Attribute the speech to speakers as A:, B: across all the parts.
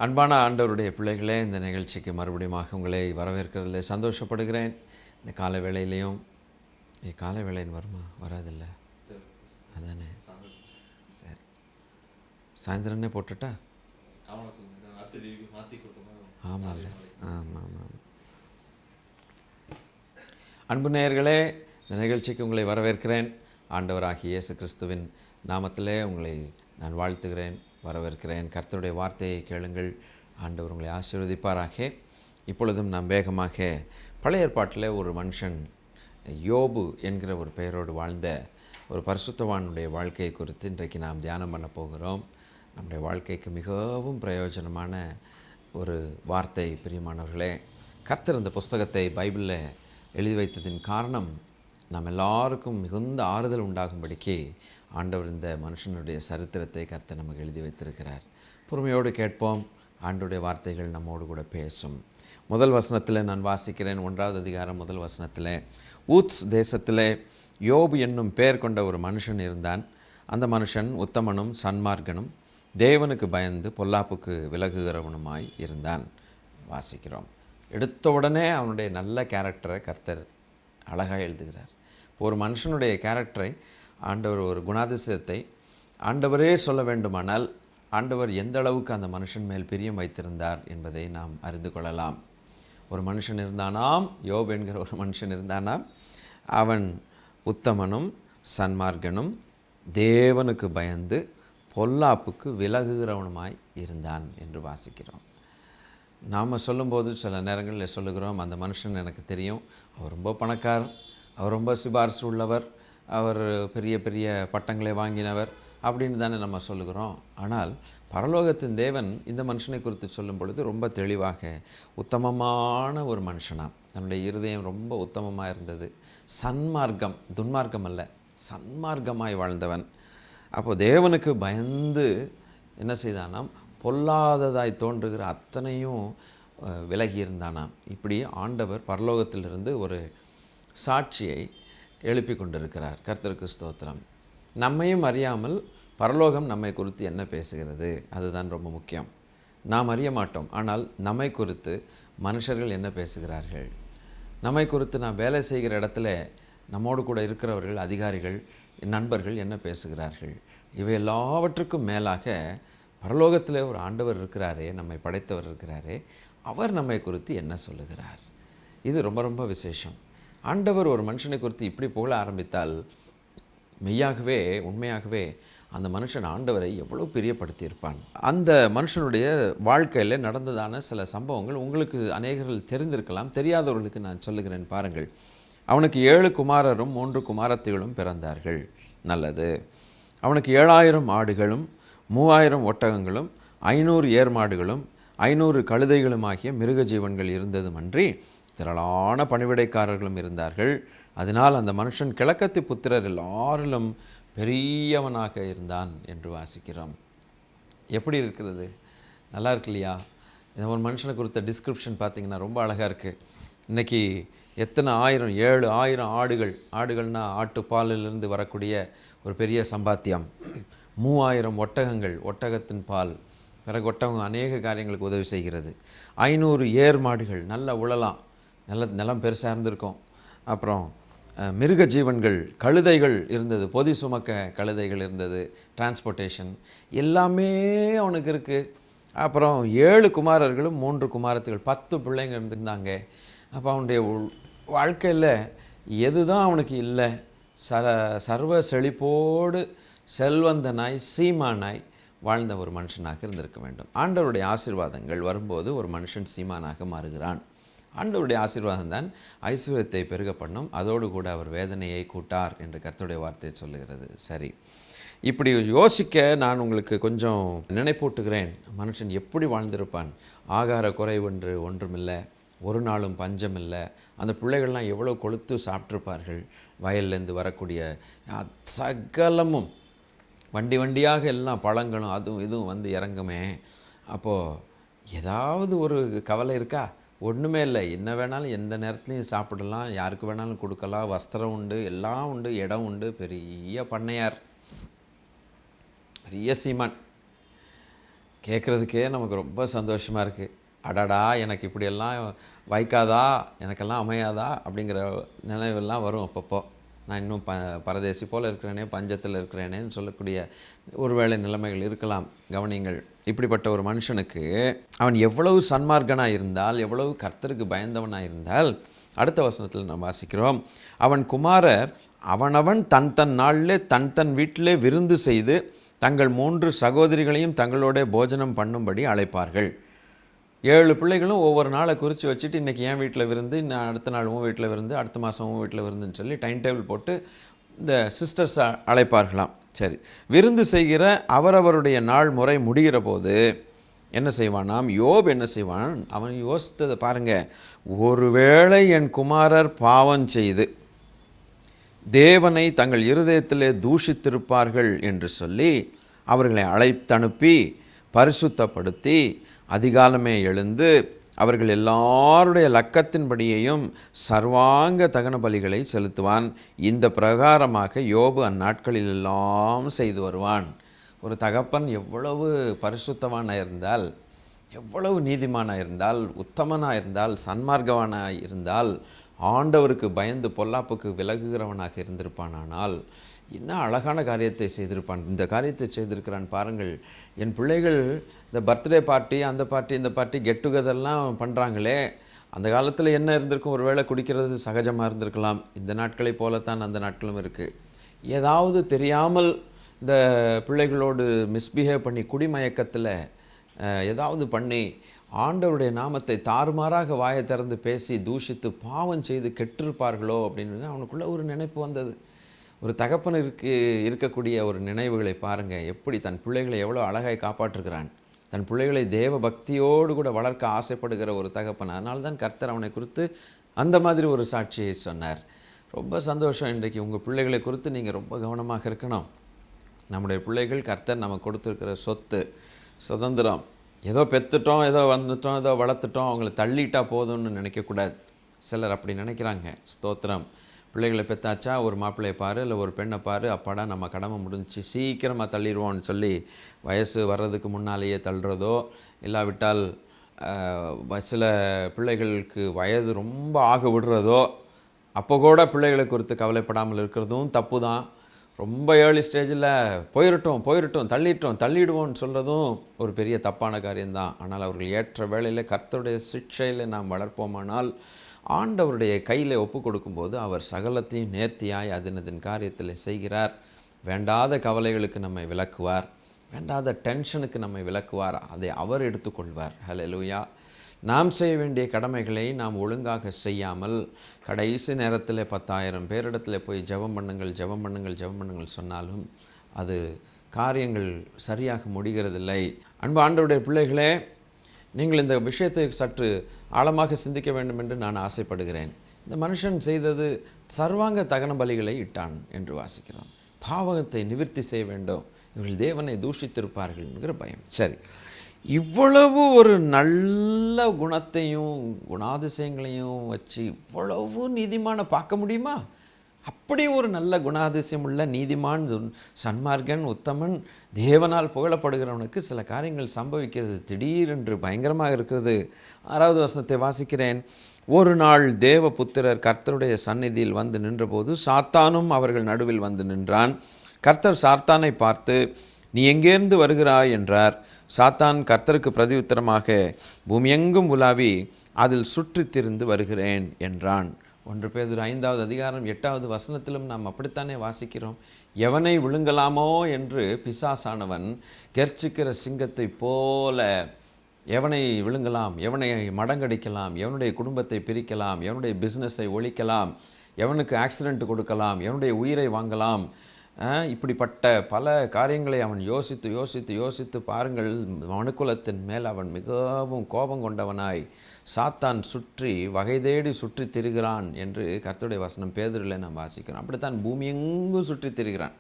A: அன்பான ஆண்டவருடைய பிள்ளைகளே, இந்த நிகழ்ச்சிக்கு மறுபடியும் உங்களை வரவேற்கிறதில்ல சந்தோஷப்படுகிறேன். இந்த காலை வேளையிலையும் காலை வேளைன்னு வருமா? வராதில்ல அதானே? சரி, சாயந்தரம்னே போட்டுட்டா? ஆமாம்ல, ஆமாம் ஆமாம். அன்பு நேயர்களே, இந்த நிகழ்ச்சிக்கு உங்களை வரவேற்கிறேன். ஆண்டவராகிய இயேசு கிறிஸ்துவின் நாமத்திலே உங்களை நான் வாழ்த்துகிறேன், வரவேற்கிறேன். கர்த்தருடைய வார்த்தையை கேளுங்கள், ஆண்டவர் உங்களை ஆசீர்வதிப்பாராக. இப்பொழுதும் நாம் வேகமாக பழைய ஏற்பாட்டில் ஒரு மனுஷன் யோபு என்கிற ஒரு பெயரோடு வாழ்ந்த ஒரு பரிசுத்தவானுடைய வாழ்க்கையை குறித்து இன்றைக்கு நாம் தியானம் பண்ண போகிறோம். நம்முடைய வாழ்க்கைக்கு மிகவும் பிரயோஜனமான ஒரு வார்த்தை. பிரியமானவர்களே, கர்த்தர் இந்த புஸ்தகத்தை பைபிளில் எழுதி வைத்ததின் காரணம் நாம் எல்லாருக்கும் மிகுந்த ஆறுதல் உண்டாகும்படிக்கு ஆண்டவர் இந்த மனுஷனுடைய சரித்திரத்தை கர்த்தர் நமக்கு எழுதி வைத்திருக்கிறார். பொறுமையோடு கேட்போம், ஆண்டவருடைய வார்த்தைகள் நம்மோடு கூட பேசும். முதல் வசனத்தில் நான் வாசிக்கிறேன். 1வது அதிகாரம் 1 வசனத்தில், ஊத்ஸ் தேசத்திலே யோபு என்னும் பெயர் கொண்ட ஒரு மனுஷன் இருந்தான். அந்த மனுஷன் உத்தமனும் சன்மார்க்கனும் தேவனுக்கு பயந்து பொல்லாப்புக்கு விலகுகிறவனுமாய் இருந்தான். வாசிக்கிறோம். எடுத்த உடனே அவனுடைய நல்ல கேரக்டரை கர்த்தர் அழகாக எழுதுகிறார். ஒரு மனுஷனுடைய கேரக்டரை ஆண்டவர், ஒரு குணாதிசயத்தை ஆண்டவரே சொல்ல வேண்டுமானால் ஆண்டவர் எந்த அளவுக்கு அந்த மனுஷன் மேல் பிரியம் வைத்திருந்தார் என்பதை நாம் அறிந்து கொள்ளலாம். ஒரு மனுஷன் இருந்தானாம், யோபு என்கிற ஒரு மனுஷன் இருந்தானாம். அவன் உத்தமனும் சன்மார்க்கனும் தேவனுக்கு பயந்து பொல்லாப்புக்கு விலகுகிறவனுமாய் இருந்தான் என்று வாசிக்கிறோம். நாம் சொல்லும்போது சில நேரங்களில் சொல்லுகிறோம், அந்த மனுஷன் எனக்கு தெரியும், அவர் ரொம்ப பணக்காரர், அவர் ரொம்ப சிபாரிசு உள்ளவர், அவர் பெரிய பெரிய பட்டங்களை வாங்கினவர் அப்படின்னு தானே நம்ம சொல்லுகிறோம். ஆனால் பரலோகத்தின் தேவன் இந்த மனுஷனை குறித்து சொல்லும் பொழுது ரொம்ப தெளிவாக உத்தமமான ஒரு மனுஷனாம். தன்னுடைய இருதயம் ரொம்ப உத்தமமாக இருந்தது. சன்மார்க்கம், துன்மார்க்கம் அல்ல, சன்மார்க்கமாய் வாழ்ந்தவன். அப்போது தேவனுக்கு பயந்து என்ன செய்தானாம்? பொல்லாததாய் தோன்றுகிற அத்தனையும் விலகி இருந்தானாம். இப்படி ஆண்டவர் பரலோகத்திலிருந்து ஒரு சாட்சியை எழுப்பி கொண்டிருக்கிறார். கர்த்தருக்கு ஸ்தோத்திரம். நம்மையும் அறியாமல் பரலோகம் நம்மை குறித்து என்ன பேசுகிறது, அதுதான் ரொம்ப முக்கியம். நாம் அறிய மாட்டோம், ஆனால் நம்மை குறித்து மனுஷர்கள் என்ன பேசுகிறார்கள், நம்மை குறித்து நாம் வேலை செய்கிற இடத்துல நம்மோடு கூட இருக்கிறவர்கள், அதிகாரிகள், நண்பர்கள் என்ன பேசுகிறார்கள், இவை எல்லாவற்றுக்கும் மேலாக பரலோகத்தில் ஒரு ஆண்டவர் இருக்கிறாரே, நம்மை படைத்தவர் இருக்கிறாரே, அவர் நம்மை குறித்து என்ன சொல்லுகிறார். இது ரொம்ப ரொம்ப விசேஷம். ஆண்டவர் ஒரு மனுஷனை குறித்து இப்படி புகழ ஆரம்பித்தால் மெய்யாகவே உண்மையாகவே அந்த மனுஷன் ஆண்டவரை எவ்வளோ பிரியப்படுத்தியிருப்பான். அந்த மனுஷனுடைய வாழ்க்கையில் நடந்ததான சில சம்பவங்கள் உங்களுக்கு அநேகர்கள் தெரிந்திருக்கலாம், தெரியாதவர்களுக்கு நான் சொல்லுகிறேன் பாருங்கள். அவனுக்கு 7 குமாரரும் 3 குமாரத்திகளும் பிறந்தார்கள். நல்லது. அவனுக்கு 7000 ஆடுகளும் 3000 ஒட்டகங்களும் 500 ஏர் மாடுகளும் 500 கழுதைகளுமாகிய மிருக ஜீவன்கள் இருந்ததுமன்றி திரளான பணிவிடைக்காரர்களும் இருந்தார்கள். அதனால் அந்த மனுஷன் கிழக்கத்தி புத்திரர் எல்லாரிலும் பெரியவனாக இருந்தான் என்று வாசிக்கிறோம். எப்படி இருக்கிறது? நல்லா இருக்கு இல்லையா? இந்த ஒரு மனுஷனை குறித்த டிஸ்கிரிப்ஷன் பார்த்திங்கன்னா ரொம்ப அழகாக இருக்குது. இன்றைக்கி எத்தனை 7,000 ஆடுகள்னால் ஆட்டுப்பாலிலிருந்து வரக்கூடிய ஒரு பெரிய சம்பாத்தியம். 3000 ஒட்டகங்கள், ஒட்டகத்தின் பால். பிறகு ஒட்டகம் அநேக காரியங்களுக்கு உதவி செய்கிறது. 500 ஏர் மாடுகள், நல்ல உழலாம், நிலம் பெருசாக இருந்திருக்கும். அப்புறம் மிருக ஜீவன்கள், கழுதைகள் இருந்தது, பொதி சுமக்க கழுதைகள் இருந்தது, டிரான்ஸ்போர்ட்டேஷன் எல்லாமே அவனுக்கு இருக்குது. அப்புறம் 7 குமாரர்களும் 3 குமாரத்திகள், 10 பிள்ளைங்க இருந்திருந்தாங்க. அப்போ அவனுடைய வாழ்க்கையில் எதுதான் அவனுக்கு இல்லை? சர்வ செழிப்போடு செல்வந்தனாய் சீமானாய் வாழ்ந்த ஒரு மனுஷனாக இருந்திருக்க வேண்டும். ஆண்டவருடைய ஆசீர்வாதங்கள் வரும்போது ஒரு மனுஷன் சீமானாக மாறுகிறான். ஆண்டவருடைய ஆசீர்வாதம் தான் ஐஸ்வர்யத்தை பெருக பண்ணும், அதோடு கூட அவர் வேதனையை கூட்டார் என்று கர்த்தருடைய வார்த்தை சொல்லுகிறது. சரி, இப்படி யோசிக்க நான் உங்களுக்கு கொஞ்சம் நினைப்பூட்டுகிறேன். மனுஷன் எப்படி வாழ்ந்திருப்பான்? ஆகார குறைவென்று ஒன்றுமில்லை, ஒரு நாளும் பஞ்சம் இல்லை. அந்த பிள்ளைகள்லாம் எவ்வளோ கொளுத்து சாப்பிட்ருப்பார்கள். வயல்லேருந்து வரக்கூடிய சகலமும் வண்டியாக எல்லாம் பழங்களும் அதுவும் இதுவும் வந்து இறங்குமே. அப்போது ஏதாவது ஒரு கவலை இருக்கா? ஒன்றுமே இல்லை. என்ன வேணாலும் எந்த நேரத்துலையும் சாப்பிடலாம், யாருக்கு வேணாலும் கொடுக்கலாம், வஸ்திரம் உண்டு, எல்லாம் உண்டு, இடம் உண்டு. பெரிய பண்ணையார், பெரிய சீமான். கேட்குறதுக்கே நமக்கு ரொம்ப சந்தோஷமாக இருக்குது. அடடா, எனக்கு இப்படியெல்லாம் வாய்க்காதா, எனக்கெல்லாம் அமையாதா அப்படிங்கிற நினைவெல்லாம் வரும் அப்பப்போ. நான் இன்னும் பரதேசி போல் இருக்கிறேனே, பஞ்சத்தில் இருக்கிறேனேன்னு சொல்லக்கூடிய ஒருவேளை நிலைமைகள் இருக்கலாம். கவனிங்கள், இப்படிப்பட்ட ஒரு மனுஷனுக்கு அவன் எவ்வளவு சன்மார்க்கனாக இருந்தால், எவ்வளவு கர்த்தருக்கு பயந்தவனாக இருந்தால், அடுத்த வசனத்தில் நாம் வாசிக்கிறோம், அவன் குமாரர் அவனவன் தன் தன் நாளிலே தன் தன் வீட்டிலே விருந்து செய்து தங்கள் 3 சகோதரிகளையும் தங்களோட போஜனம் பண்ணும்படி அழைப்பார்கள். 7 பிள்ளைகளும் ஒவ்வொரு நாளை குறித்து வச்சுட்டு, இன்றைக்கி என் வீட்டில் விருந்து, இன்னும் அடுத்த நாள் உன் வீட்டில் விருந்து, அடுத்த மாதம் உன் வீட்டில் விருந்துன்னு சொல்லி டைம் டேபிள் போட்டு இந்த சிஸ்டர்ஸ் அழைப்பார்களாம். சரி, விருந்து செய்கிற அவரவருடைய நாள் முறை முடிகிற போது என்ன செய்வானாம்? யோப் என்ன செய்வான்? அவன் யோசித்ததை பாருங்கள். ஒருவேளை என் குமாரர் பாவம் செய்து தேவனை தங்கள் இருதயத்திலே தூஷித்திருப்பார்கள் என்று சொல்லி அவர்களை அழைத்தனுப்பி பரிசுத்தப்படுத்தி அதிகாலமே எழுந்து அவர்கள் எல்லாருடைய லக்கத்தின்படியையும் சர்வாங்க தகன பலிகளை செலுத்துவான். இந்த பிரகாரமாக யோபு அந்நாட்களில் எல்லாம் செய்து வருவான். ஒரு தகப்பன் எவ்வளவு பரிசுத்தவானாக இருந்தால், எவ்வளவு நீதிமானாக இருந்தால், உத்தமனாக இருந்தால், சன்மார்க்கவானாக இருந்தால், ஆண்டவருக்கு பயந்து பொல்லாப்புக்கு விலகுகிறவனாக இருந்திருப்பானால் என்ன அழகான காரியத்தை செய்திருப்பான். இந்த காரியத்தை செய்திருக்கிறான் பாருங்கள். என் பிள்ளைகள் இந்த பர்த்டே பார்ட்டி, அந்த பார்ட்டி, இந்த பார்ட்டி, கெட் டுகெதர்லாம் பண்ணுறாங்களே, அந்த காலத்தில் என்ன இருந்திருக்கும்? ஒரு வேளை குடிக்கிறது சகஜமாக இருந்திருக்கலாம். இந்த நாட்களை போலத்தான் அந்த நாட்களும் இருக்குது. ஏதாவது தெரியாமல் இந்த பிள்ளைகளோடு மிஸ்பிஹேவ் பண்ணி குடிமயக்கத்தில் ஏதாவது பண்ணி ஆண்டவருடைய நாமத்தை தாறுமாறாக வாயை திறந்து பேசி தூஷித்து பாவம் செய்து கெட்டிருப்பார்களோ அப்படின்னு அவனுக்குள்ளே ஒரு நினைப்பு வந்தது. ஒரு தகப்பனுக்கு இருக்கக்கூடிய ஒரு நினைவுகளை பாருங்கள். எப்படி தன் பிள்ளைகளை எவ்வளோ அழகாய் காப்பாற்றுகிறான். தன் பிள்ளைகளை தேவ பக்தியோடு கூட வளர்க்க ஆசைப்படுகிற ஒரு தகப்பன். அதனால தான் கர்த்தர் அவனை குறித்து அந்த மாதிரி ஒரு சாட்சியை சொன்னார். ரொம்ப சந்தோஷம். இன்றைக்கு உங்கள் பிள்ளைகளை குறித்து நீங்கள் ரொம்ப கவனமாக இருக்கணும். நம்முடைய பிள்ளைகள் கர்த்தர் நமக்கு கொடுத்துருக்கிற சொத்து, சுதந்திரம். ஏதோ பெற்றுட்டோம், ஏதோ வந்துட்டோம், ஏதோ வளர்த்துட்டோம், அவங்கள தள்ளிட்டா போதும்னு நினைக்கக்கூடாது. சிலர் அப்படி நினைக்கிறாங்க. ஸ்தோத்திரம். பிள்ளைகளை பெற்றாச்சா ஒரு மாப்பிள்ளையை பாரு, இல்லை ஒரு பெண்ணை பாரு, அப்பாடா நம்ம கடமை முடிஞ்சு சீக்கிரமாக தள்ளிடுவோம்னு சொல்லி வயசு வர்றதுக்கு முன்னாலேயே தள்ளுறதோ, இல்லாவிட்டால் சில பிள்ளைகளுக்கு வயது ரொம்ப ஆக விடுறதோ, அப்போ கூட பிள்ளைகளை குறித்து கவலைப்படாமல் இருக்கிறதும் தப்பு தான். ரொம்ப ஏர்லி ஸ்டேஜில் போயிடட்டும் தள்ளிடுவோம்னு சொல்கிறதும் ஒரு பெரிய தப்பான காரியம்தான். ஆனால் அவர்கள் ஏற்ற வேளையில் கர்த்தருடைய சிக்ஷையில் நாம் வளர்ப்போமானால் ஆண்டவருடைய கையில் ஒப்பு கொடுக்கும்போது அவர் சகலத்தையும் நேர்த்தியாய் அதனதின் காரியத்தில் செய்கிறார். வேண்டாத கவலைகளுக்கு நம்மை விலக்குவார், வேண்டாத டென்ஷனுக்கு நம்மை விலக்குவார். அதை அவர் எடுத்துக்கொள்வார். ஹல்லேலூயா. நாம் செய்ய வேண்டிய கடமைகளை நாம் ஒழுங்காக செய்யாமல் கடைசி நேரத்தில் 10,000 பேரிடத்தில் போய் ஜெபம் பண்ணுங்கள் சொன்னாலும் அது காரியங்கள் சரியாக முடிகிறதில்லை. அன்பு ஆண்டவருடைய பிள்ளைகளே, நீங்கள் இந்த விஷயத்தை சற்று ஆழமாக சிந்திக்க வேண்டும் என்று நான் ஆசைப்படுகிறேன். இந்த மனுஷன் செய்தது சர்வாங்க தகன பலிகளை இட்டான் என்று வாசிக்கிறோம். பாவத்தை நிவர்த்தி செய்ய வேண்டும், இவர்கள் தேவனை தூஷித்திருப்பார்கள் என்கிற பயம். சரி, இவ்வளவு ஒரு நல்ல குணத்தையும் குணாதிசயங்களையும் வச்சு இவ்வளவு நீதிமான பார்க்க முடியுமா? அப்படி ஒரு நல்ல குணாதிசயம் உள்ள நீதிமான், சன்மார்க்கன், உத்தமன், தேவனால் புகழப்படுகிறவனுக்கு சில காரியங்கள் சம்பவிக்கிறது. திடீரென்று பயங்கரமாக இருக்கிறது. 6வது வசனத்தை வாசிக்கிறேன். ஒரு நாள் தேவபுத்திரர் கர்த்தருடைய சந்நிதியில் வந்து நின்றபோது சாத்தானும் அவர்கள் நடுவில் வந்து நின்றான். கர்த்தர் சாத்தானை பார்த்து, நீ எங்கேருந்து வருகிறாய் என்றார். சாத்தான் கர்த்தருக்கு பிரதியுத்தரமாக, பூமியெங்கும் உலாவி அதில் சுற்றித் திரிந்து வருகிறேன் என்றான். 1 பேதுரு 5வது அதிகாரம் 8வது வசனத்திலும் நாம் அப்படித்தானே வாசிக்கிறோம். எவனை விழுங்கலாமோ என்று பிசாசானவன் கெர்ச்சிக்கிற சிங்கத்தை போல எவனை விழுங்கலாம், எவனை மடங்கடிக்கலாம், எவனுடைய குடும்பத்தை பிரிக்கலாம், எவனுடைய பிஸ்னஸை ஒழிக்கலாம், எவனுக்கு ஆக்சிடென்ட் கொடுக்கலாம், எவனுடைய உயிரை வாங்கலாம், இப்படிப்பட்ட பல காரியங்களை அவன் யோசித்து பாருங்கள். மனுக்குலத்தின் மேல் அவன் மிகவும் கோபம் கொண்டவனாய் சாத்தான் சுற்றி வகை தேடி சுற்றி திரிகிறான் என்று கர்த்தருடைய வசனம் பேதுருவில் நாம் வாசிக்கிறோம். அப்படித்தான் பூமி எங்கும் சுற்றி திரிகிறான்.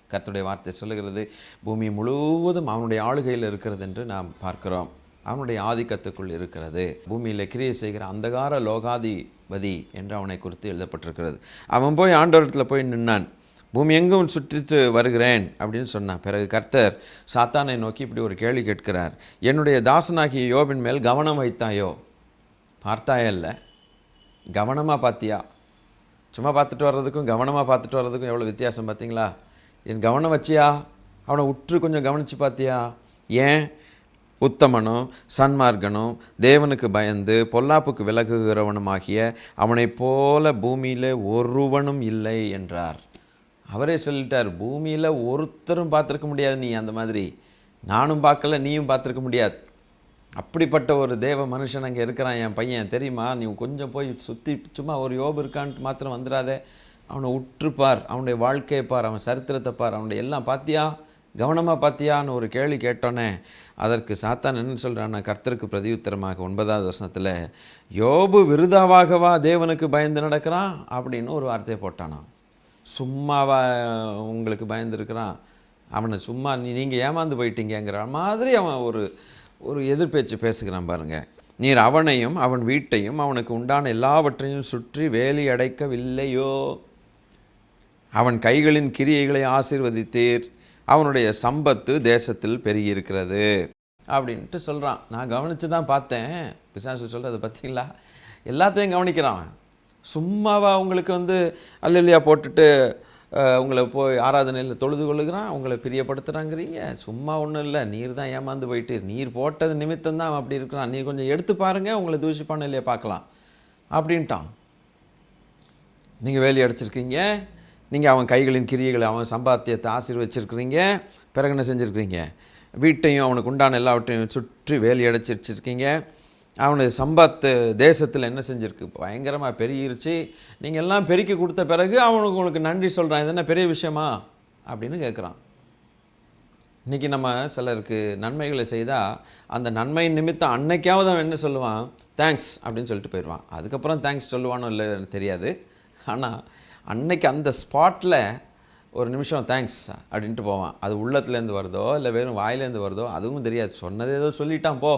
A: கர்த்தருடைய வார்த்தை சொல்லுகிறது, பூமி முழுவதும் அவனுடைய ஆளுகையில் இருக்கிறது என்று நாம் பார்க்கிறோம். அவனுடைய ஆதிக்கத்துக்குள் இருக்கிறது. பூமியில் கிரியை செய்கிற அந்தகார லோகாதிபதி என்று அவனை குறித்து எழுதப்பட்டிருக்கிறது. அவன் போய் ஆண்டவரத்தில் போய் நின்னான். பூமி எங்கும் சுற்றிட்டு வருகிறேன் அப்படின்னு சொன்னான். பிறகு கர்த்தர் சாத்தானை நோக்கி இப்படி ஒரு கேள்வி கேட்கிறார். என்னுடைய தாசனாகிய யோபின் மேல் கவனம் வைத்தாயோ? பார்த்தாயே இல்லை, கவனமாக பார்த்தியா? சும்மா பார்த்துட்டு வர்றதுக்கும் கவனமாக பார்த்துட்டு வர்றதுக்கும் எவ்வளோ வித்தியாசம் பார்த்தீங்களா? என் கவனம் வச்சியா? அவனை உற்று கொஞ்சம் கவனித்து பார்த்தியா? ஏன்? உத்தமனும் சன்மார்க்கனும் தேவனுக்கு பயந்து பொல்லாப்புக்கு விலகுகிறவனுமாகிய அவனைப் போல பூமியில் ஒருவனும் இல்லை என்றார். அவரே சொல்லிட்டார், பூமியில் ஒருத்தரும் பார்த்துருக்க முடியாது, நீ அந்த மாதிரி நானும் பார்க்கல, நீயும் பார்த்துருக்க முடியாது. அப்படிப்பட்ட ஒரு தேவ மனுஷன் அங்கே இருக்கிறான் என் பையன், தெரியுமா? நீ கொஞ்சம் போய் சுற்றி சும்மா ஒரு யோபு இருக்கான்ட்டு மாத்திரம் வந்துடாதே, அவனை உற்றுப்பார், அவனுடைய வாழ்க்கையை பார், அவன் சரித்திரத்தை பார், அவனுடைய எல்லாம் பார்த்தியா, கவனமாக பார்த்தியான்னு ஒரு கேள்வி கேட்டோன்னே அதற்கு சாத்தான் என்ன சொல்கிறான்னா, கர்த்தருக்கு பிரதியுத்தரமாக 9வது வசனத்தில், யோபு விருதாவாகவா தேவனுக்கு பயந்து நடக்கிறான் அப்படின்னு ஒரு வார்த்தையை போட்டானான். சும்மாவா உங்களுக்கு பயந்துருக்கிறான்? அவனை சும்மா நீங்கள் ஏமாந்து போயிட்டீங்கிற மாதிரி அவன் ஒரு எதிர்பேச்சு பேசுகிறான் பாருங்கள். நீர் அவனையும் அவன் வீட்டையும் அவனுக்கு உண்டான எல்லாவற்றையும் சுற்றி வேலி அடைக்கவில்லையோ? அவன் கைகளின் கிரியைகளை ஆசீர்வதித்தீர், அவனுடைய சம்பத்து தேசத்தில் பெருகியிருக்கிறது அப்படின்ட்டு சொல்கிறான். நான் கவனித்து தான் பார்த்தேன். பிசாசு சொல்கிறத பார்த்தீங்களா? எல்லாத்தையும் கவனிக்கிறான். சும்மாவா உங்களுக்கு அல்லேலூயா போட்டுட்டு உங்களை போய் ஆராதனையில் தொழுது கொள்ளுகிறான், உங்களை பிரியப்படுத்துகிறாங்கிறீங்க? சும்மா ஒன்றும் இல்லை, நீர் தான் ஏமாந்து போயிட்டு, நீர் போட்டது நிமித்தம் தான் அப்படி இருக்கிறான், நீர் கொஞ்சம் எடுத்து பாருங்கள், உங்களை தூஷிப்பான இல்லையா பார்க்கலாம் அப்படின்ட்டான். நீங்கள் வேலி அடைச்சிருக்கீங்க, நீங்கள் அவன் கைகளின் கிரியைகளை அவன் சம்பாத்தியத்தை ஆசீர்வச்சிருக்கிறீங்க, பிறகு என்ன செஞ்சுருக்கிறீங்க? வீட்டையும் அவனுக்கு உண்டான எல்லாவற்றையும் சுற்றி வேலி அடைச்சி வச்சுருக்கீங்க. அவனுடைய சம்பாத்து தேசத்தில் என்ன செஞ்சுருக்கு? பயங்கரமாக பெருகிருச்சு. நீங்கள் எல்லாம் பெருக்கி கொடுத்த பிறகு உங்களுக்கு நன்றி சொல்கிறான். இது என்ன பெரிய விஷயமா அப்படின்னு கேட்குறான். இன்றைக்கி நம்ம சிலருக்கு நன்மைகளை செய்தால் அந்த நன்மை நிமித்தம் அன்னைக்காவது அவன் என்ன சொல்லுவான்? தேங்க்ஸ் அப்படின்னு சொல்லிட்டு போயிடுவான். அதுக்கப்புறம் தேங்க்ஸ் சொல்லுவானோ இல்லை தெரியாது. ஆனால் அன்னைக்கு அந்த ஸ்பாட்டில் ஒரு நிமிஷம் தேங்க்ஸ் அப்படின்ட்டு போவான். அது உள்ளத்துலேருந்து வருதோ இல்லை வெறும் வாயிலேருந்து வருதோ அதுவும் தெரியாது. சொன்னது ஏதோ சொல்லிட்டான் போ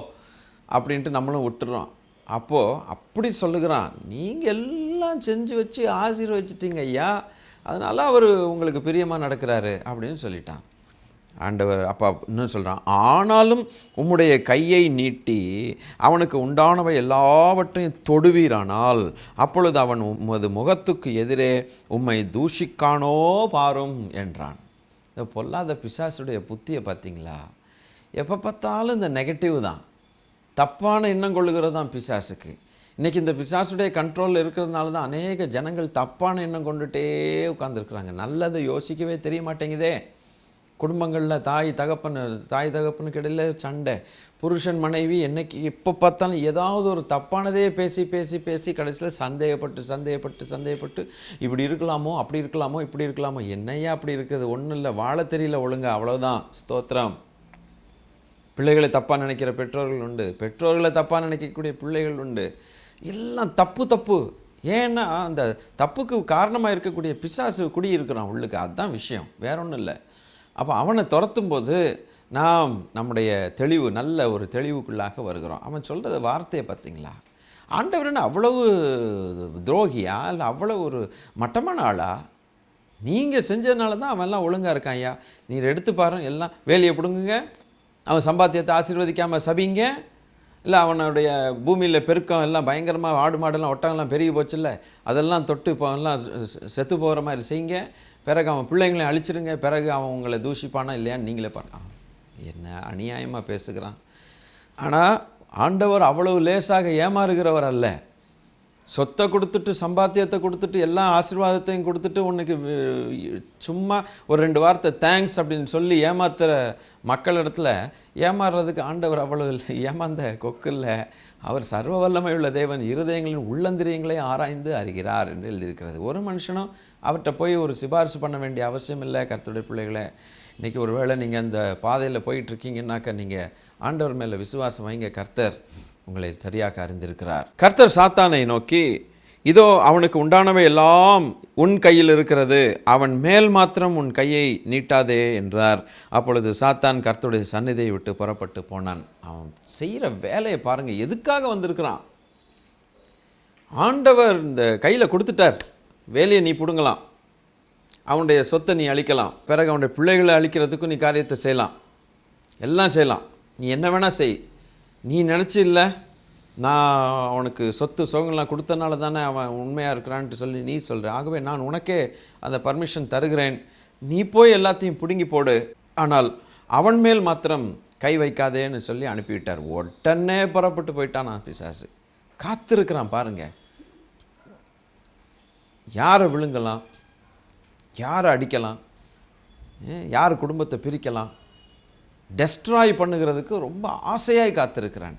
A: அப்படின்ட்டு நம்மளும் விட்டுறோம். அப்போது அப்படி சொல்லுகிறான், நீங்கள் எல்லாம் செஞ்சு வச்சு ஆசீர்வச்சிட்டீங்க ஐயா, அதனால் அவர் உங்களுக்கு பிரியமாக நடக்கிறாரு அப்படின்னு சொல்லிட்டான். ஆண்டவர் அப்பா இன்னும் சொல்கிறான், ஆனாலும் உம்முடைய கையை நீட்டி அவனுக்கு உண்டானவை எல்லாவற்றையும் தொடுவீரானால் அப்பொழுது அவன் உமது முகத்துக்கு எதிரே உம்மை தூஷிக்கானோ பாரும் என்றான். இந்த பொல்லாத பிசாசுடைய புத்தியை பார்த்தீங்களா? எப்போ பார்த்தாலும் இந்த நெகட்டிவ் தான், தப்பான எண்ணம் கொள்ளுகிறது தான் பிசாசுக்கு. இன்றைக்கி இந்த பிசாசுடைய கண்ட்ரோலில் இருக்கிறதுனால தான் அநேக ஜனங்கள் தப்பான எண்ணம் கொண்டுகிட்டே உட்காந்துருக்குறாங்க. நல்லதை யோசிக்கவே தெரிய மாட்டேங்குதே. குடும்பங்களில் தாய் தகப்பனுக்கு இடையில சண்டை, புருஷன் மனைவி என்னைக்கு எப்போ பார்த்தாலும் ஏதாவது ஒரு தப்பானதே பேசி பேசி பேசி கடைசியில் சந்தேகப்பட்டு இப்படி இருக்கலாமோ அப்படி இருக்கலாமோ இப்படி இருக்கலாமோ. என்னையா அப்படி இருக்குது? ஒன்றும் இல்லை, வாழ தெரியல ஒழுங்கா, அவ்வளோதான். ஸ்தோத்திரம். பிள்ளைகளை தப்பாக நினைக்கிற பெற்றோர்கள் உண்டு, பெற்றோர்களை தப்பாக நினைக்கக்கூடிய பிள்ளைகள் உண்டு. எல்லாம் தப்பு. ஏன்னா அந்த தப்புக்கு காரணமாக இருக்கக்கூடிய பிசாசு குடியிருக்கிறான் உள்ளுக்கு, அதுதான் விஷயம், வேற ஒன்றும் இல்லை. அப்போ அவனை துரத்தும் போது நாம் நம்முடைய தெளிவு, நல்ல ஒரு தெளிவுக்குள்ளாக வருகிறோம். அவன் சொல்கிறத வார்த்தையை பார்த்தீங்களா? ஆண்டவர்னு அவ்வளவு துரோகியா இல்லை அவ்வளவு ஒரு மட்டமான ஆளா? நீங்கள் செஞ்சதுனால தான் அவன்லாம் ஒழுங்காக இருக்கான் ஐயா. நீர் எடுத்து பாருங்க, எல்லாம் வேலையை பிடுங்குங்க, அவன் சம்பாத்தியத்தை ஆசீர்வதிக்காமல் சபிங்க, இல்லை அவனுடைய பூமியில் பெருக்கம் எல்லாம் பயங்கரமாக ஆடு மாடெல்லாம் ஒட்டங்கள்லாம் பெருகி போச்சுல்ல, அதெல்லாம் தொட்டு இப்போ எல்லாம் செத்து போகிற மாதிரி செய்யுங்க, பிறகு அவன் பிள்ளைங்களை அழிச்சிருங்க, பிறகு அவன் உங்களை தூஷிப்பானா இல்லையான்னு நீங்களே பாருங்க. என்ன அநியாயமாக பேசுகிறான். ஆனால் ஆண்டவர் அவ்வளவு லேசாக ஏமாறுகிறவர் அல்ல. சொத்தை கொடுத்துட்டு சம்பாத்தியத்தை கொடுத்துட்டு எல்லா ஆசீர்வாதத்தையும் கொடுத்துட்டு உனக்கு சும்மா ஒரு 2 வார்த்தை தேங்க்ஸ் அப்படின்னு சொல்லி ஏமாத்துகிற மக்களிடத்தில் ஏமாறுறதுக்கு ஆண்டவர் அவ்வளவு ஏமாந்த கொக்கு இல்லை. அவர் சர்வ வல்லமை உள்ள தேவன், இருதயங்களின் உள்ளந்திரியங்களை ஆராய்ந்து அறிகிறார் என்று எழுதியிருக்கிறது. ஒரு மனுஷனும் அவர்கிட்ட போய் ஒரு சிபாரிசு பண்ண வேண்டிய அவசியம் இல்லை. கர்த்தருடைய பிள்ளைகளை, இன்றைக்கி ஒரு வேளை நீங்கள் அந்த பாதையில் போயிட்டுருக்கீங்கன்னாக்கா நீங்கள் ஆண்டவர் மேலே விசுவாசம் வைங்க. கர்த்தர் உங்களை சரியாக அறிந்திருக்கிறார். கர்த்தர் சாத்தானை நோக்கி, இதோ அவனுக்கு உண்டானவை எல்லாம் உன் கையில் இருக்கிறது, அவன் மேல் மாத்திரம் உன் கையை நீட்டாதே என்றார். அப்பொழுது சாத்தான் கர்த்தருடைய சந்நிதியை விட்டு புறப்பட்டு போனான். அவன் செய்கிற வேலையை பாருங்கள், எதுக்காக வந்திருக்கிறான்? ஆண்டவர் இந்த கையில் கொடுத்துட்டார், வேலையை நீ பிடுங்கலாம். அவனுடைய சொத்தை நீ அழிக்கலாம், பிறகு அவனுடைய பிள்ளைகளை அழிக்கிறதுக்கும் நீ காரியத்தை செய்யலாம், எல்லாம் செய்யலாம். நீ என்ன வேணால் செய். நீ நினச்சி இல்லை நான் அவனுக்கு சொத்து சோகங்கள்லாம் கொடுத்தனால தானே அவன் உண்மையாக இருக்கிறான்ட்டு சொல்லி நீ சொல்கிற. ஆகவே நான் உனக்கே அந்த பர்மிஷன் தருகிறேன், நீ போய் எல்லாத்தையும் பிடுங்கி போடு, ஆனால் அவன் மேல் மாத்திரம் கை வைக்காதேன்னு சொல்லி அனுப்பிவிட்டார். உடனே புறப்பட்டு போயிட்டான் பிசாசு. காத்திருக்கிறான் பாருங்க. யாரை விழுங்கலாம், யாரை அடிக்கலாம், யார் குடும்பத்தை பிரிக்கலாம், டெஸ்ட்ராய் பண்ணுகிறதுக்கு ரொம்ப ஆசையாய் காத்திருக்கிறான்.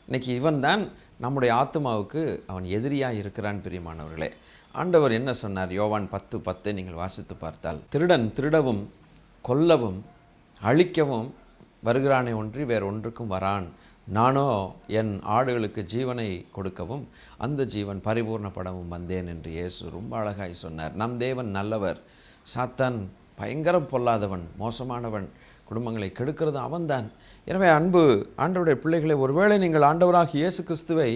A: இன்றைக்கி இவன் தான் நம்முடைய ஆத்மாவுக்கு அவன் எதிரியாக இருக்கிறான். பிரியமானவர்களே, ஆண்டவர் என்ன சொன்னார்? யோவான் 10:10 நீங்கள் வாசித்து பார்த்தால், திருடன் திருடவும் கொல்லவும் அழிக்கவும் வருகிறானே ஒன்றி வேறு ஒன்றுக்கும் வரான், நானோ என் ஆடுகளுக்கு ஜீவனை கொடுக்கவும் அந்த ஜீவன் பரிபூர்ணப்படவும் வந்தேன் என்று இயேசு ரொம்ப அழகாய் சொன்னார். நம் தேவன் நல்லவர், சாத்தான் பயங்கரம் பொல்லாதவன், மோசமானவன், குடும்பங்களை கெடுக்கிறது அவன்தான். எனவே அன்பு ஆண்டவருடைய பிள்ளைகளை, ஒருவேளை நீங்கள் ஆண்டவராக இயேசு கிறிஸ்துவை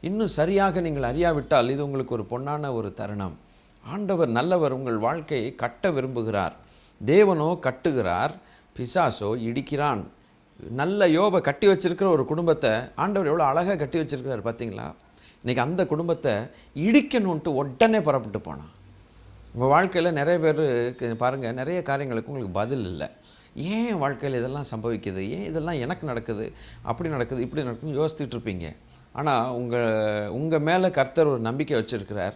A: இன்னும் சரியாக நீங்கள் அறியாவிட்டால் இது உங்களுக்கு ஒரு பொன்னான ஒரு தருணம். ஆண்டவர் நல்லவர், உங்கள் வாழ்க்கையை கட்ட விரும்புகிறார். தேவனோ கட்டுகிறார், பிசாசோ இடிக்கிறான். நல்ல யோபை கட்டி வச்சிருக்கிற ஒரு குடும்பத்தை ஆண்டவர் எவ்வளோ அழகாக கட்டி வச்சிருக்கிறார் பார்த்தீங்களா? இன்றைக்கி அந்த குடும்பத்தை இடிக்கணுன்ட்டு உடனே புறப்பட்டு போனான். உங்கள் வாழ்க்கையில் நிறைய பேர் பாருங்கள், நிறைய காரியங்களுக்கு உங்களுக்கு பதில் இல்லை. ஏன் வாழ்க்கையில் இதெல்லாம் சம்பவிக்குது, ஏன் இதெல்லாம் எனக்கு நடக்குது, அப்படி நடக்குது, இப்படி நடக்குதுன்னு யோசித்துட்டு இருப்பீங்க. ஆனால் உங்கள் மேலே கர்த்தர் ஒரு நம்பிக்கை வச்சுருக்கிறார்.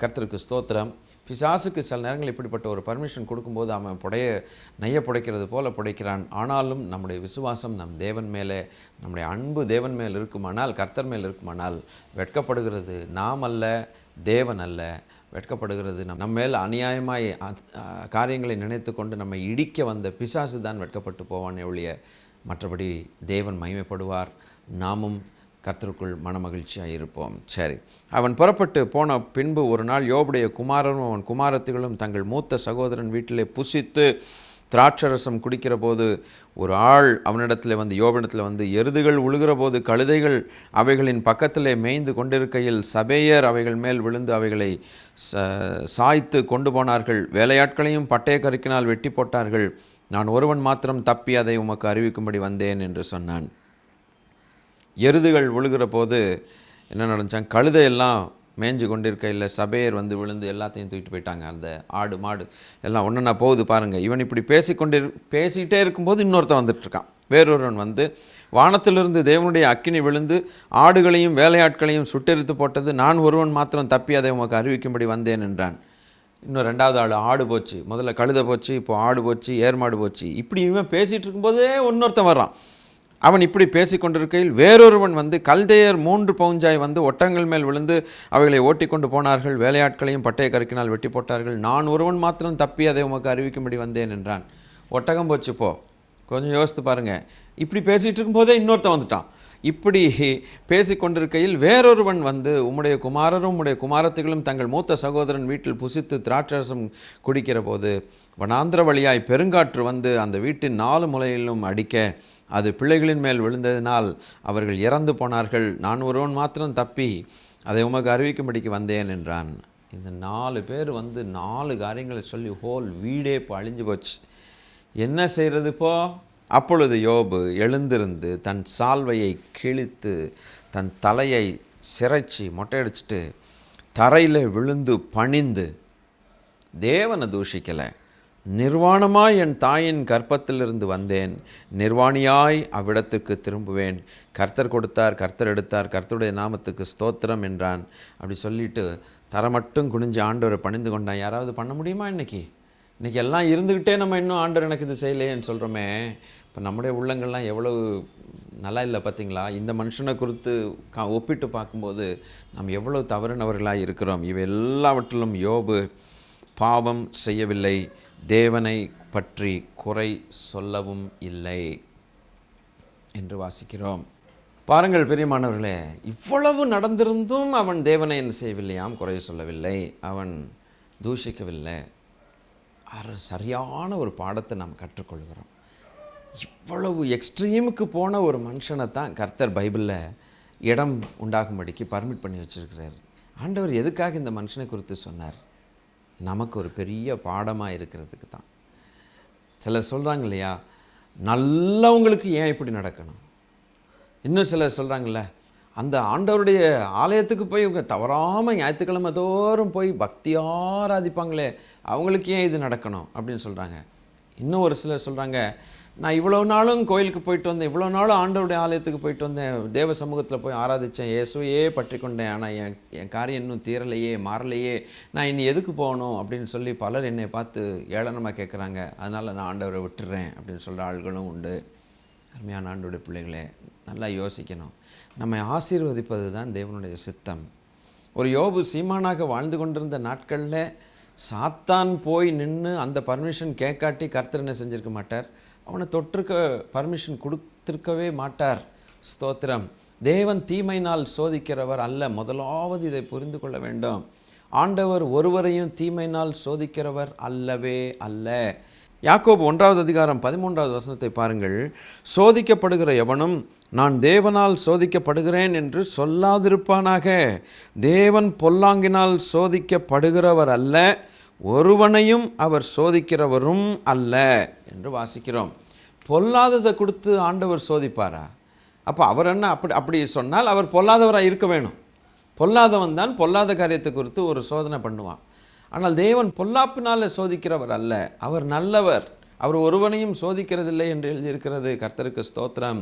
A: கர்த்தருக்கு ஸ்தோத்திரம். பிசாசுக்கு சில நேரங்கள் இப்படிப்பட்ட ஒரு பர்மிஷன் கொடுக்கும்போது அவன் நெய்ய புடைக்கிறது போல புடைக்கிறான். ஆனாலும் நம்முடைய விசுவாசம் நம் தேவன் மேலே, நம்முடைய அன்பு தேவன் மேல் இருக்குமானால், கர்த்தர் மேல் இருக்குமானால், வெட்கப்படுகிறது நாம் அல்ல, தேவன் அல்ல. வெட்கப்படுகிறது நம்ம மேல் அநியாயமாய் காரியங்களை நினைத்து கொண்டு நம்மை இடிக்க வந்த பிசாசு தான் வெட்கப்பட்டு போவானே ஒழிய மற்றபடி தேவன் மகிமைப்படுவார். நாமும் கர்த்தருக்குள் மனமகிழ்ச்சியாக இருப்போம். சரி, அவன் புறப்பட்டு போன பின்பு ஒரு நாள் யோபுடைய குமாரனும் அவன் குமாரத்திகளும் தங்கள் மூத்த சகோதரன் வீட்டிலே புசித்து திராட்சரசம் குடிக்கிற போது ஒரு ஆள் அவனிடத்தில் வந்து யோபனிடத்தில் வந்து, எருதுகள் உழுகிற போது கழுதைகள் அவைகளின் பக்கத்திலே மேய்ந்து கொண்டிருக்கையில் சபேயர் அவைகள் மேல் விழுந்து அவைகளை சாய்த்து கொண்டு போனார்கள். வேலையாட்களையும் பட்டய கருக்கினால் வெட்டி போட்டார்கள். நான் ஒருவன் மாத்திரம் தப்பி அதை உமக்கு அறிவிக்கும்படி வந்தேன் என்று சொன்னான். எருதுகள் விழுகிற போது என்ன நடந்துச்சாங்க? கழுதையெல்லாம் மேய்ஞ்சு கொண்டிருக்கையில் சபையர் வந்து விழுந்து எல்லாத்தையும் தூக்கிட்டு போயிட்டாங்க. அந்த ஆடு மாடு எல்லாம் ஒன்றுன்னா போகுது பாருங்கள். இவன் இப்படி பேசிக்கிட்டே இருக்கும்போது இன்னொருத்தன் வந்துட்டுருக்கான். வேறொருவன் வந்து, வானத்திலிருந்து தேவனுடைய அக்கினி விழுந்து ஆடுகளையும் வேலையாட்களையும் சுட்டெரித்து போட்டது, நான் ஒருவன் மாத்திரம் தப்பி அதை உமக்கு அறிவிக்கும்படி வந்தேன் என்றான். இன்னும் ரெண்டாவது ஆள், ஆடு போச்சு, முதல்ல கழுதை போச்சு, இப்போ ஆடு போச்சு, ஏர்மாடு போச்சு. இப்படி இவன் பேசிகிட்டு இருக்கும்போதே இன்னொருத்தன் வர்றான். அவன் இப்படி பேசி கொண்டிருக்கையில் வேறொருவன் வந்து, கல்தையர் 3 பவுஞ்சாய் வந்து ஒட்டங்கள் மேல் விழுந்து அவைகளை ஓட்டி கொண்டு போனார்கள். வேலையாட்களையும் பட்டய கருக்கினால் வெட்டி போட்டார்கள். நான் ஒருவன் மாத்திரம் தப்பி அதை உமக்கு அறிவிக்கும்படி வந்தேன் என்றான். ஒட்டகம் போச்சு. போ, கொஞ்சம் யோசித்து பாருங்கள். இப்படி பேசிகிட்டு இருக்கும்போதே இன்னொருத்தன் வந்துட்டான். இப்படி பேசி கொண்டிருக்கையில் வேறொருவன் வந்து, உம்முடைய குமாரரும் உம்முடைய குமாரத்திகளும் தங்கள் மூத்த சகோதரன் வீட்டில் புசித்து திராட்சரசம் குடிக்கிற போது வனாந்திர வழியாய் பெருங்காற்று வந்து அந்த வீட்டின் 4 மூலையிலும் அடிக்க அது பிள்ளைகளின் மேல் விழுந்ததினால் அவர்கள் இறந்து போனார்கள். நான் ஒருவன் மாத்திரம் தப்பி அதை உமக்கு அறிவிக்கும்படிக்கு வந்தேன் என்றான். இந்த 4 பேர் வந்து 4 காரியங்களை சொல்லி ஹோல் வீடே இப்போ அழிஞ்சு போச்சு. என்ன செய்கிறது இப்போ? அப்பொழுது யோபு எழுந்திருந்து தன் சால்வையை கிழித்து தன் தலையை சிரைச்சி மொட்டையடிச்சிட்டு தரையில் விழுந்து பணிந்து தேவனை தூஷிக்கலை. நிர்வாணமாய் என் தாயின் கர்ப்பத்திலிருந்து வந்தேன், நிர்வாணியாய் அவ்விடத்துக்கு திரும்புவேன். கர்த்தர் கொடுத்தார், கர்த்தர் எடுத்தார், கர்த்தருடைய நாமத்துக்கு ஸ்தோத்திரம் என்றான். அப்படி சொல்லிட்டு தரை மட்டும் குனிஞ்சு ஆண்டவரை பணிந்து கொண்டான். யாராவது பண்ண முடியுமா? இன்றைக்கி எல்லாம் இருந்துக்கிட்டே நம்ம இன்னும் ஆண்டவர் எனக்கு இது செய்யலையேன்னு சொல்கிறோமே. இப்போ நம்முடைய உள்ளங்கள்லாம் எவ்வளவு நல்லா இல்லை பார்த்தீங்களா? இந்த மனுஷனை குறித்து ஒப்பிட்டு பார்க்கும்போது நாம் எவ்வளவு தவறினவர்களாக இருக்கிறோம். இவை எல்லாவற்றிலும் யோபு பாவம் செய்யவில்லை, தேவனை பற்றி குறை சொல்லவும் இல்லை என்று வாசிக்கிறோம். பாருங்கள் பிரியமானவர்களே, இவ்வளவு நடந்திருந்தும் அவன் தேவனை என்ன செய்யவில்லையாம், குறை சொல்லவில்லை, அவன் தூஷிக்கவில்லை. சரியான ஒரு பாடத்தை நாம் கற்றுக்கொள்கிறோம். இவ்வளவு எக்ஸ்ட்ரீமுக்கு போன ஒரு மனுஷனை தான் கர்த்தர் பைபிளில் இடம் உண்டாகும்படிக்கு பர்மிட் பண்ணி வச்சுருக்கிறார். ஆண்டவர் எதுக்காக இந்த மனுஷனை குறித்து சொன்னார்? நமக்கு ஒரு பெரிய பாடமாக இருக்கிறதுக்கு தான். சிலர் சொல்கிறாங்க இல்லையா, நல்லவங்களுக்கு ஏன் இப்படி நடக்கணும். இன்னும் சிலர் சொல்கிறாங்கல்ல, அந்த ஆண்டவருடைய ஆலயத்துக்கு போய் இவங்க தவறாமல் ஞாயிற்றுக்கிழமை தோறும் போய் பக்தியாக ஆராதிப்பாங்களே, அவங்களுக்கு ஏன் இது நடக்கணும் அப்படின்னு சொல்கிறாங்க. இன்னும் ஒரு சிலர் சொல்கிறாங்க, நான் இவ்வளோ நாளும் கோயிலுக்கு போயிட்டு வந்தேன், இவ்வளோ நாளும் ஆண்டவருடைய ஆலயத்துக்கு போயிட்டு வந்தேன், தேவ சமூகத்தில் போய் ஆராதித்தேன், இயேசுவையே பற்றி கொண்டேன், ஆனால் என் காரியம் இன்னும் தீரலையே, மாறலையே, நான் இனி எதுக்கு போகணும் அப்படின்னு சொல்லி பலர் என்னை பார்த்து ஏளனமாக கேட்குறாங்க. அதனால் நான் ஆண்டவரை விட்டுறேன் அப்படின்னு சொல்கிற ஆள்களும் உண்டு. அருமையான ஆண்டவருடைய பிள்ளைகளே, நல்லா யோசிக்கணும். நம்மை ஆசீர்வதிப்பது தான் தேவனுடைய சித்தம். ஒரு யோபு சீமானாக வாழ்ந்து கொண்டிருந்த நாட்களில் சாத்தான் போய் நின்று அந்த பர்மிஷன் கேட்காட்டி கர்த்தர் என்ன செஞ்சிருக்க மாட்டார், அவனை தொட்டிருக்க பர்மிஷன் கொடுத்திருக்கவே மாட்டார். ஸ்தோத்திரம். தேவன் தீமையினால் சோதிக்கிறவர் அல்ல. முதலாவது இதை புரிந்து கொள்ள வேண்டும். ஆண்டவர் ஒருவரையும் தீமையினால் சோதிக்கிறவர் அல்லவே அல்ல. யாக்கோபு 1:13 பாருங்கள். சோதிக்கப்படுகிற எவனும் நான் தேவனால் சோதிக்கப்படுகிறேன் என்று சொல்லாதிருப்பானாக. தேவன் பொல்லாங்கினால் சோதிக்கப்படுகிறவர் அல்ல, ஒருவனையும் அவர் சோதிக்கிறவரும் அல்ல என்று வாசிக்கிறோம். பொல்லாததை கொடுத்து ஆண்டவர் சோதிப்பாரா? அப்போ அவர் என்ன அப்படி சொன்னால் அவர் பொல்லாதவராக இருக்க வேணும். பொல்லாதவன் தான் பொல்லாத காரியத்தை குறித்து ஒரு சோதனை பண்ணுவான். ஆனால் தேவன் பொல்லாப்பினால் சோதிக்கிறவர் அல்ல, அவர் நல்லவர், அவர் ஒருவனையும் சோதிக்கிறதில்லை என்று எழுதியிருக்கிறது. கர்த்தருக்கு ஸ்தோத்திரம்.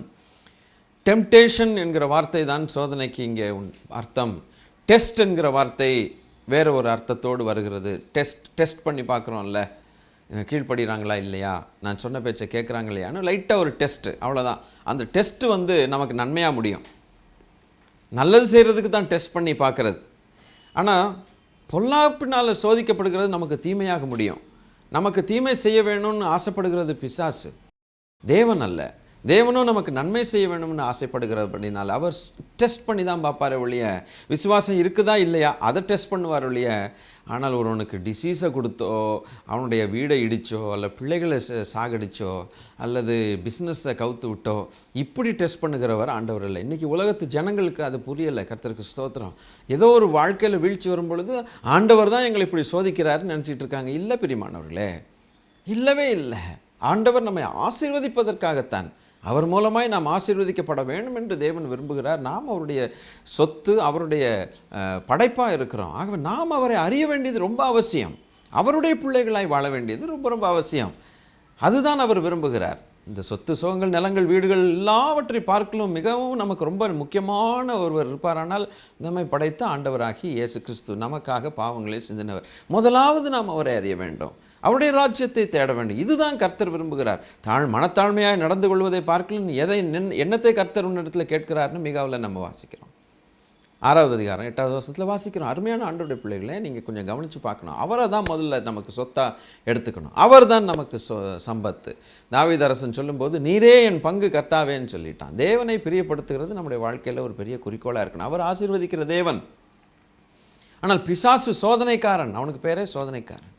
A: டெம்டேஷன் என்கிற வார்த்தை தான் சோதனைக்கு இங்கே அர்த்தம். டெஸ்ட் என்கிற வார்த்தை வேறு ஒரு அர்த்தத்தோடு வருகிறது. டெஸ்ட் பண்ணி பார்க்குறோம்ல, கீழ்ப்படுகிறாங்களா இல்லையா, நான் சொன்ன பேச்சை கேட்குறாங்க இல்லையான்னு லைட்டாக ஒரு டெஸ்ட்டு, அவ்வளோதான். அந்த டெஸ்ட்டு நமக்கு நன்மையாக முடியும். நல்லது செய்கிறதுக்கு தான் டெஸ்ட் பண்ணி பார்க்குறது. ஆனால் பொல்லாப்பினால் சோதிக்கப்படுகிறது நமக்கு தீமையாக முடியும். நமக்கு தீமை செய்ய வேணும்னு ஆசைப்படுகிறது பிசாசு, தேவன் அல்ல. தேவனும் நமக்கு நன்மை செய்ய வேணும்னு ஆசைப்படுகிறபடினால் அவர் டெஸ்ட் பண்ணி தான் பார்ப்பார் ஒழிய, விசுவாசம் இருக்குதா இல்லையா அதை டெஸ்ட் பண்ணுவார் ஒழிய. ஆனால் ஒருவனுக்கு டிசீஸை கொடுத்தோ, அவனுடைய வீடை இடித்தோ, அல்ல பிள்ளைகளை சாகடிச்சோ, அல்லது பிஸ்னஸை கவுத்து விட்டோ இப்படி டெஸ்ட் பண்ணுகிறவர் ஆண்டவர் இல்லை. இன்றைக்கி உலகத்து ஜனங்களுக்கு அது புரியலை. கர்த்தருக்கு ஸ்தோத்திரம். ஏதோ ஒரு வாழ்க்கையில் வீழ்ச்சி வரும் பொழுது ஆண்டவர் தான் எங்களை இப்படி சோதிக்கிறாருன்னு நினச்சிட்டு இருக்காங்க. இல்லை பிரியமானவர்களே, இல்லவே இல்லை. ஆண்டவர் நம்மை ஆசீர்வதிப்பதற்காகத்தான், அவர் மூலமாய் நாம் ஆசீர்வதிக்கப்பட வேண்டும் என்று தேவன் விரும்புகிறார். நாம் அவருடைய சொத்து, அவருடைய படைப்பாக இருக்கிறோம். ஆகவே நாம் அவரை அறிய வேண்டியது ரொம்ப அவசியம். அவருடைய பிள்ளைகளாய் வாழ வேண்டியது ரொம்ப ரொம்ப அவசியம். அதுதான் அவர் விரும்புகிறார். இந்த சொத்து சுகங்கள், நிலங்கள், வீடுகள் எல்லாவற்றை பார்க்கலும் மிகவும் நமக்கு ரொம்ப முக்கியமான ஒருவர் இருப்பாரானால் நம்மை படைத்த ஆண்டவராகி இயேசு கிறிஸ்து, நமக்காக பாவங்களை சிந்தினவர். முதலாவது நாம் அவரை அறிய வேண்டும், அவருடைய ராஜ்யத்தை தேட வேண்டும். இதுதான் கர்த்தர் விரும்புகிறார். மனத்தாழ்மையாக நடந்து கொள்வதை பார்க்கலாம். என்னத்தை கர்த்தர் உன்னிடத்தில் கேட்கிறார்னு மிகாவில் நம்ம வாசிக்கிறோம். 6வது அதிகாரம் 8வது வசனத்தில் வாசிக்கிறோம். அருமையான ஆண்டவருடைய பிள்ளைகளை நீங்கள் கொஞ்சம் கவனித்து பார்க்கணும். அவரை தான் முதல்ல நமக்கு சொத்தாக எடுத்துக்கணும். அவர் தான் நமக்கு சம்பத்து. தாவீது அரசன் சொல்லும்போது நீரே என் பங்கு கர்த்தாவேன்னு சொல்லிட்டான். தேவனை பிரியப்படுத்துகிறது நம்முடைய வாழ்க்கையில் ஒரு பெரிய குறிக்கோளாக இருக்கணும். அவர் ஆசீர்வதிக்கிற தேவன். ஆனால் பிசாசு சோதனைக்காரன், அவனுக்கு பேரே சோதனைக்காரன்.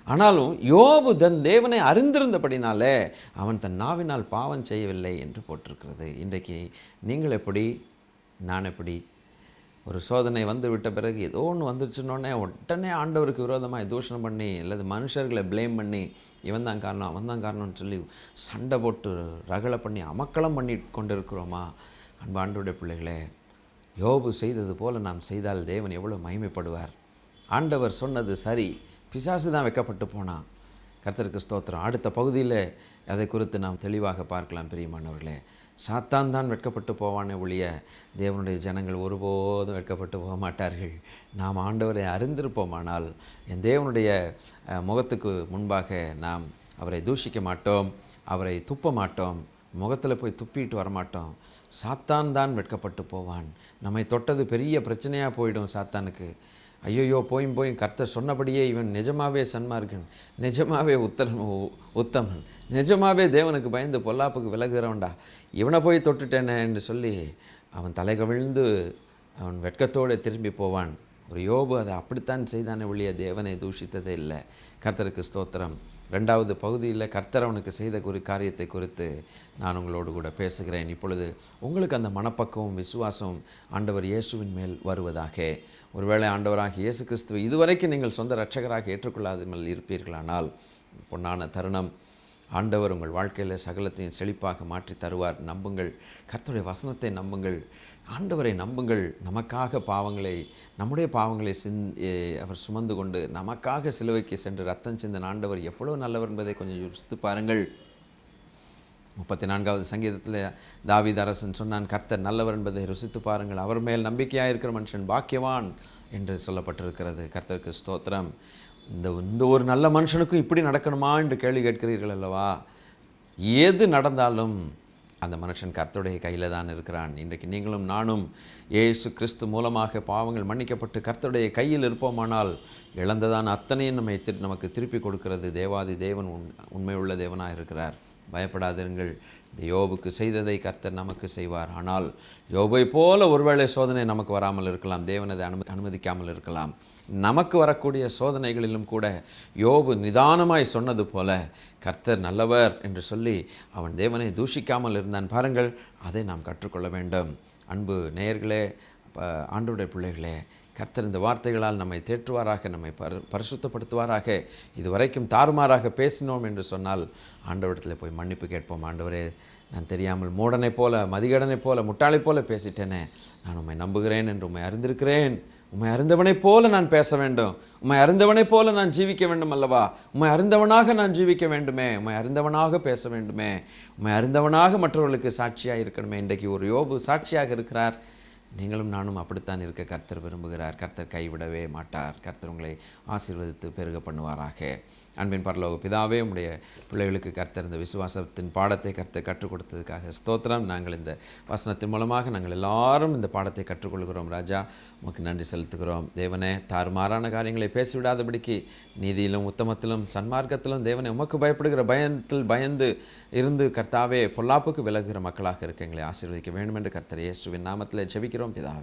A: ஆனாலும் யோபு தன் தேவனை அறிந்திருந்தபடினாலே அவன் தன் நாவினால் பாவம் செய்யவில்லை என்று போட்டிருக்கிறது. இன்றைக்கு நீங்கள் எப்படி, நான் எப்படி? ஒரு சோதனை வந்து விட்ட பிறகு ஏதோ ஒன்று வந்துருச்சுன்னொடனே உடனே ஆண்டவருக்கு விரோதமாக தூஷணம் பண்ணி, அல்லது மனுஷர்களை ப்ளேம் பண்ணி, இவன் தான் காரணம், அவன் தான் காரணம்னு சொல்லி சண்டை போட்டு ரகளை பண்ணி அமக்களம் பண்ணி கொண்டு இருக்கிறோமா? அன்பு ஆண்டவருடைய பிள்ளைகளே, யோபு செய்தது போல் நாம் செய்தால் தேவன் எவ்வளோ மகிமைப்படுவார். ஆண்டவர் சொன்னது சரி, பிசாசு தான் வைக்கப்பட்டு போனான். கர்த்தருக்கு ஸ்தோத்திரம். அடுத்த பகுதியில் அதை குறித்து நாம் தெளிவாக பார்க்கலாம். பிரியமானவர்களே, சாத்தான் தான் வெட்கப்பட்டு போவானே ஒழிய தேவனுடைய ஜனங்கள் ஒருபோதும் வெட்கப்பட்டு போக மாட்டார்கள். நாம் ஆண்டவரை அறிந்திருப்போமானால் என் தேவனுடைய முகத்துக்கு முன்பாக நாம் அவரை தூஷிக்க மாட்டோம், அவரை துப்ப மாட்டோம், முகத்தில் போய் துப்பிட்டு வரமாட்டோம். சாத்தான் தான் வெட்கப்பட்டு போவான். நம்மை தொட்டது பெரிய பிரச்சனையாக போயிடும் சாத்தானுக்கு. ஐயோயோ, போயும் கர்த்தர் சொன்னபடியே இவன் நிஜமாகவே சன்மார்க்கன், நிஜமாகவே உத்தமன், நிஜமாகவே தேவனுக்கு பயந்து பொல்லாப்புக்கு விலகுகிறவன்டா, இவனை போய் தொட்டுட்டேனே என்று சொல்லி அவன் தலை கவிழ்ந்து அவன் வெட்கத்தோடு திரும்பி போவான். ஒரு யோபு அதை அப்படித்தான் செய்தானே ஒழிய தேவனை தூஷித்ததே இல்லை. கர்த்தருக்கு ஸ்தோத்திரம். 2வது பகுதியில் கர்த்தர் அவனுக்கு செய்த காரியத்தை குறித்து நான் உங்களோடு கூட பேசுகிறேன். இப்பொழுது உங்களுக்கு அந்த மனப்பக்குவம், விசுவாசம் ஆண்டவர் இயேசுவின் மேல் வருவதாக. ஒருவேளை ஆண்டவராக இயேசு கிறிஸ்துவை இதுவரைக்கும் நீங்கள் சொந்த இரட்சகராக ஏற்றுக்கொள்ளாமல் இருப்பீர்களானால் பொன்னான தருணம். ஆண்டவர் உங்கள் வாழ்க்கையில் சகலத்தையும் செழிப்பாக மாற்றி தருவார். நம்புங்கள். கர்த்தருடைய வசனத்தை நம்புங்கள். ஆண்டவரை நம்புங்கள். நமக்காக நம்முடைய பாவங்களை அவர் சுமந்து கொண்டு நமக்காக சிலுவைக்கு சென்று ரத்தம் சிந்தின ஆண்டவர் எவ்வளோ நல்லவர் என்பதை கொஞ்சம் யோசித்து பாருங்கள். 34வது சங்கீதத்தில் தாவீது அரசன் சொன்னான், கர்த்தர் நல்லவர் என்பதை ருசித்து பாருங்கள், அவர் மேல் நம்பிக்கையாக இருக்கிற மனுஷன் பாக்கியவான் என்று சொல்லப்பட்டிருக்கிறது. கர்த்தருக்கு ஸ்தோத்திரம். இந்த ஒரு நல்ல மனுஷனுக்கும் இப்படி நடக்கணுமா என்று கேள்வி கேட்கிறீர்கள் அல்லவா? ஏது நடந்தாலும் அந்த மனுஷன் கர்த்தருடைய கையில் தான் இருக்கிறான். இன்றைக்கு நீங்களும் நானும் இயேசு கிறிஸ்து மூலமாக பாவங்கள் மன்னிக்கப்பட்டு கர்த்தருடைய கையில் இருப்போமானால் இழந்ததான் அத்தனையும் நமக்கு திருப்பி கொடுக்கிறது தேவாதி தேவன். உண்மையுள்ள தேவனாக இருக்கிறார். பயப்படாதிருங்கள். இந்த யோபுக்கு செய்ததை கர்த்தர் நமக்கு செய்வார். ஆனால் யோபை போல ஒருவேளை சோதனை நமக்கு வராமல் இருக்கலாம். தேவன் அதை அனுமதிக்காமல் இருக்கலாம். நமக்கு வரக்கூடிய சோதனைகளிலும் கூட யோபு நிதானமாய் சொன்னது போல கர்த்தர் நல்லவர் என்று சொல்லி அவன் தேவனை தூஷிக்காமல் இருந்தான். பாருங்கள், அதை நாம் கற்றுக்கொள்ள வேண்டும். அன்பு நேயர்களே, ஆண்டவருடைய பிள்ளைகளே, கர்த்தர் இந்த வார்த்தைகளால் நம்மை தேற்றுவாராக, நம்மை பரிசுத்தப்படுத்துவாராக. இதுவரைக்கும் தாறுமாறாக பேசினோம் என்று சொன்னால் ஆண்டவரிடத்தில் போய் மன்னிப்பு கேட்போம். ஆண்டவரே, நான் தெரியாமல் மூடனைப் போல, மதிகடனைப் போல, முட்டாளைப் போல பேசிட்டேனே, நான் உம்மை நம்புகிறேன் என்று உம்மை அறிந்திருக்கிறேன். உம்மை அறிந்தவனைப் போல நான் பேச வேண்டும். உம்மை அறிந்தவனைப் போல நான் ஜீவிக்க வேண்டும் அல்லவா? உம்மை அறிந்தவனாக நான் ஜீவிக்க வேண்டுமே. உம்மை அறிந்தவனாக பேச வேண்டுமே. உம்மை அறிந்தவனாக மற்றவர்களுக்கு சாட்சியாக இருக்கணுமே. இன்றைக்கு ஒரு யோபு சாட்சியாக இருக்கிறார். நீங்களும் நானும் அப்படித்தான் இருக்க கர்த்தர் விரும்புகிறார். கர்த்தர் கைவிடவே மாட்டார். கர்த்தர் உங்களை ஆசீர்வதித்து பெருக பண்ணுவாராக. அன்பின் பரலோக பிதாவே, உம்முடைய பிள்ளைகளுக்கு கர்த்தர் இந்த விசுவாசத்தின் பாடத்தை கர்த்தர் கற்றுக் கொடுத்ததுக்காக ஸ்தோத்திரம். நாங்கள் இந்த வசனத்தின் மூலமாக நாங்கள் எல்லாரும் இந்த பாடத்தை கற்றுக்கொள்கிறோம். ராஜா, உமக்கு நன்றி செலுத்துகிறோம். தேவனே, தாறுமாறான காரியங்களை பேசிவிடாதபடிக்கு நீதியிலும் உத்தமத்திலும் சன்மார்க்கத்திலும் தேவனே உமக்கு பயப்படுகிற பயந்து இருந்து கர்த்தாவே பொல்லாப்புக்கு விலகுகிற மக்களாக இருக்க எங்களை ஆசீர்வதிக்க வேண்டும் என்று கர்த்தர் இயேசுவின் நாமத்தில் ஜெபிக்கிறோம் பிதாவே.